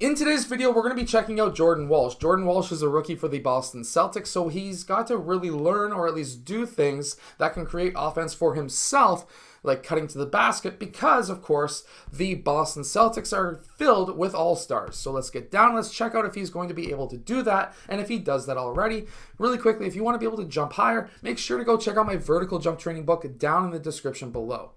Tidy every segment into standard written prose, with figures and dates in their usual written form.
In today's video, we're going to be checking out Jordan Walsh. Jordan Walsh is a rookie for the Boston Celtics, so he's got to really learn or at least do things that can create offense for himself, like cutting to the basket, because, of course, the Boston Celtics are filled with all-stars. So let's get down. Let's check out if he's going to be able to do that, and if he does that already. Really quickly, if you want to be able to jump higher, make sure to go check out my vertical jump training book down in the description below.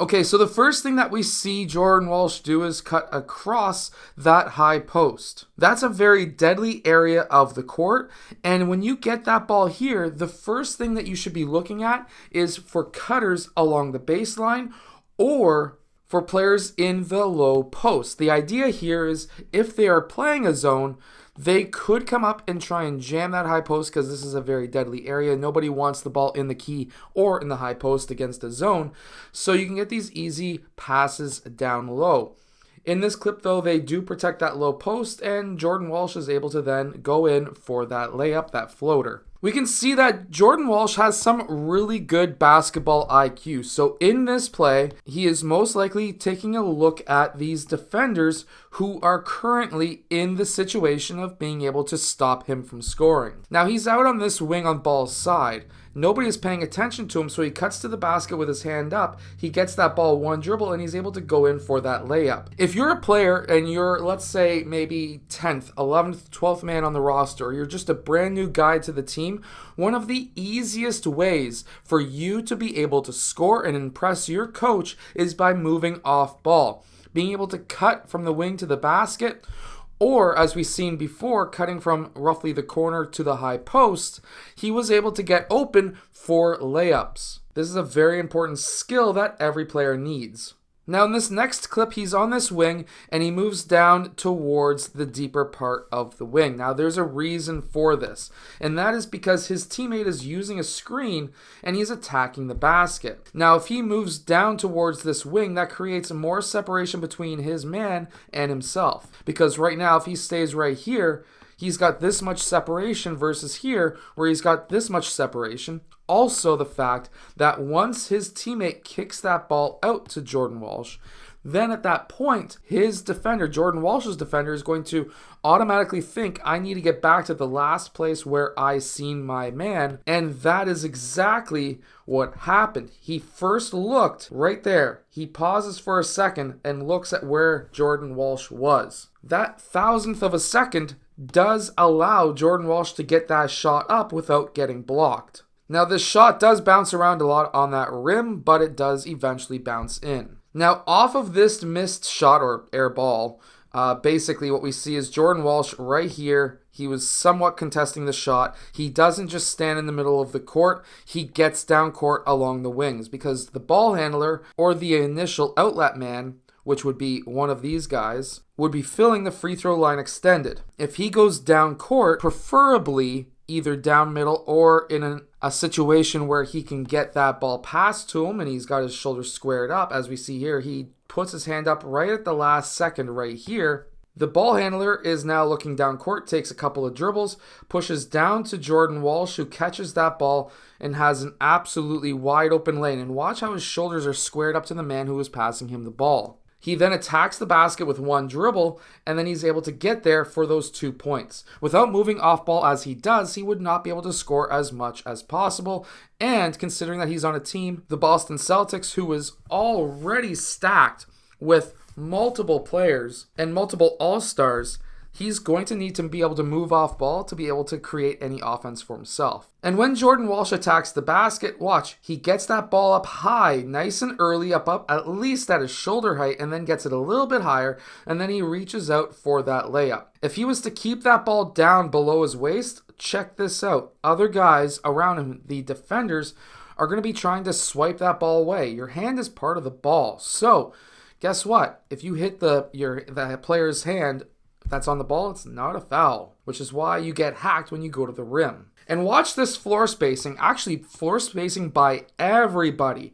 Okay, so the first thing that we see Jordan Walsh do is cut across that high post. That's a very deadly area of the court, and when you get that ball here, the first thing that you should be looking at is for cutters along the baseline or for players in the low post. The idea here is if they are playing a zone, they could come up and try and jam that high post because this is a very deadly area. Nobody wants the ball in the key or in the high post against a zone. So you can get these easy passes down low. In this clip, though, they do protect that low post, and Jordan Walsh is able to then go in for that layup, that floater. We can see that Jordan Walsh has some really good basketball IQ. So in this play, he is most likely taking a look at these defenders who are currently in the situation of being able to stop him from scoring. Now he's out on this wing on ball's side. Nobody is paying attention to him, so he cuts to the basket with his hand up. He gets that ball one dribble, and he's able to go in for that layup. If you're a player and you're, let's say, maybe 10th, 11th, 12th man on the roster, or you're just a brand new guy to the team, one of the easiest ways for you to be able to score and impress your coach is by moving off ball. Being able to cut from the wing to the basket, or, as we've seen before, cutting from roughly the corner to the high post, he was able to get open for layups. This is a very important skill that every player needs. Now in this next clip, he's on this wing and he moves down towards the deeper part of the wing. Now there's a reason for this, and that is because his teammate is using a screen and he's attacking the basket. Now if he moves down towards this wing, that creates more separation between his man and himself. Because right now, if he stays right here, he's got this much separation versus here where he's got this much separation. Also the fact that once his teammate kicks that ball out to Jordan Walsh, then at that point, his defender, Jordan Walsh's defender, is going to automatically think, I need to get back to the last place where I seen my man. And that is exactly what happened. He first looked right there. He pauses for a second and looks at where Jordan Walsh was. That thousandth of a second does allow Jordan Walsh to get that shot up without getting blocked. Now this shot does bounce around a lot on that rim, but it does eventually bounce in. Now off of this missed shot or air ball, basically what we see is Jordan Walsh right here. He was somewhat contesting the shot. He doesn't just stand in the middle of the court. He gets down court along the wings because the ball handler or the initial outlet man, which would be one of these guys, would be filling the free throw line extended. If he goes down court, preferably either down middle or in a situation where he can get that ball passed to him and he's got his shoulders squared up, as we see here, he puts his hand up right at the last second right here. The ball handler is now looking down court, takes a couple of dribbles, pushes down to Jordan Walsh, who catches that ball and has an absolutely wide open lane. And watch how his shoulders are squared up to the man who is passing him the ball. He then attacks the basket with one dribble, and then he's able to get there for those 2 points. Without moving off ball as he does, he would not be able to score as much as possible. And considering that he's on a team, the Boston Celtics, who is already stacked with multiple players and multiple all-stars, he's going to need to be able to move off ball to be able to create any offense for himself. And when Jordan Walsh attacks the basket, watch, he gets that ball up high, nice and early, up at least at his shoulder height, and then gets it a little bit higher, and then he reaches out for that layup. If he was to keep that ball down below his waist, check this out. Other guys around him, the defenders, are going to be trying to swipe that ball away. Your hand is part of the ball. So, guess what? If you hit the player's hand that's on the ball, it's not a foul, which is why you get hacked when you go to the rim. And watch this floor spacing, actually floor spacing by everybody.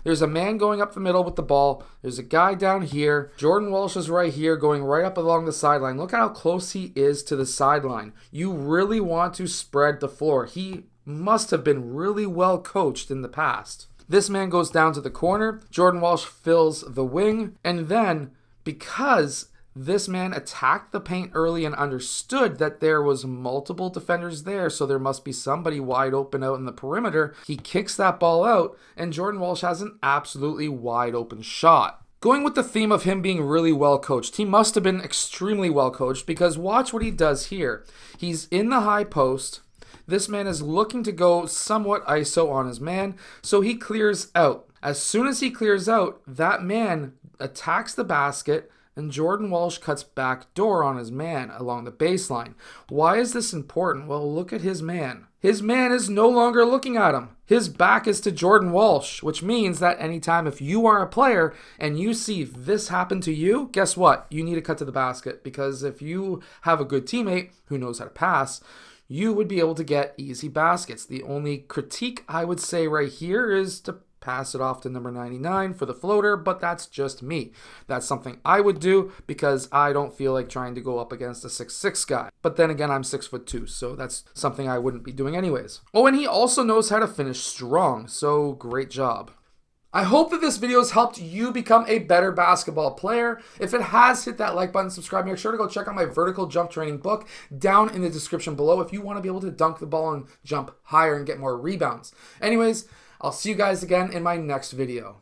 There's a man going up the middle with the ball. There's a guy down here. Jordan Walsh is right here going right up along the sideline. Look at how close he is to the sideline. You really want to spread the floor. He must have been really well coached in the past. This man goes down to the corner. Jordan Walsh fills the wing. And then, because This man attacked the paint early and understood that there was multiple defenders there, so there must be somebody wide open out in the perimeter. He kicks that ball out, and Jordan Walsh has an absolutely wide open shot. Going with the theme of him being really well coached, he must have been extremely well coached, because watch what he does here. He's in the high post. This man is looking to go somewhat ISO on his man, so he clears out. As soon as he clears out, that man attacks the basket, and Jordan Walsh cuts back door on his man along the baseline. Why is this important? Well, look at his man. His man is no longer looking at him. His back is to Jordan Walsh, which means that anytime if you are a player and you see this happen to you, guess what? You need to cut to the basket, because if you have a good teammate who knows how to pass, you would be able to get easy baskets. The only critique I would say right here is to pass it off to number 99 for the floater, but that's just me. That's something I would do because I don't feel like trying to go up against a 6'6" guy. But then again, I'm 6'2", so that's something I wouldn't be doing anyways. Oh, and he also knows how to finish strong, so great job. I hope that this video has helped you become a better basketball player. If it has, hit that like button, subscribe. Make sure to go check out my vertical jump training book down in the description below if you want to be able to dunk the ball and jump higher and get more rebounds. Anyways, I'll see you guys again in my next video.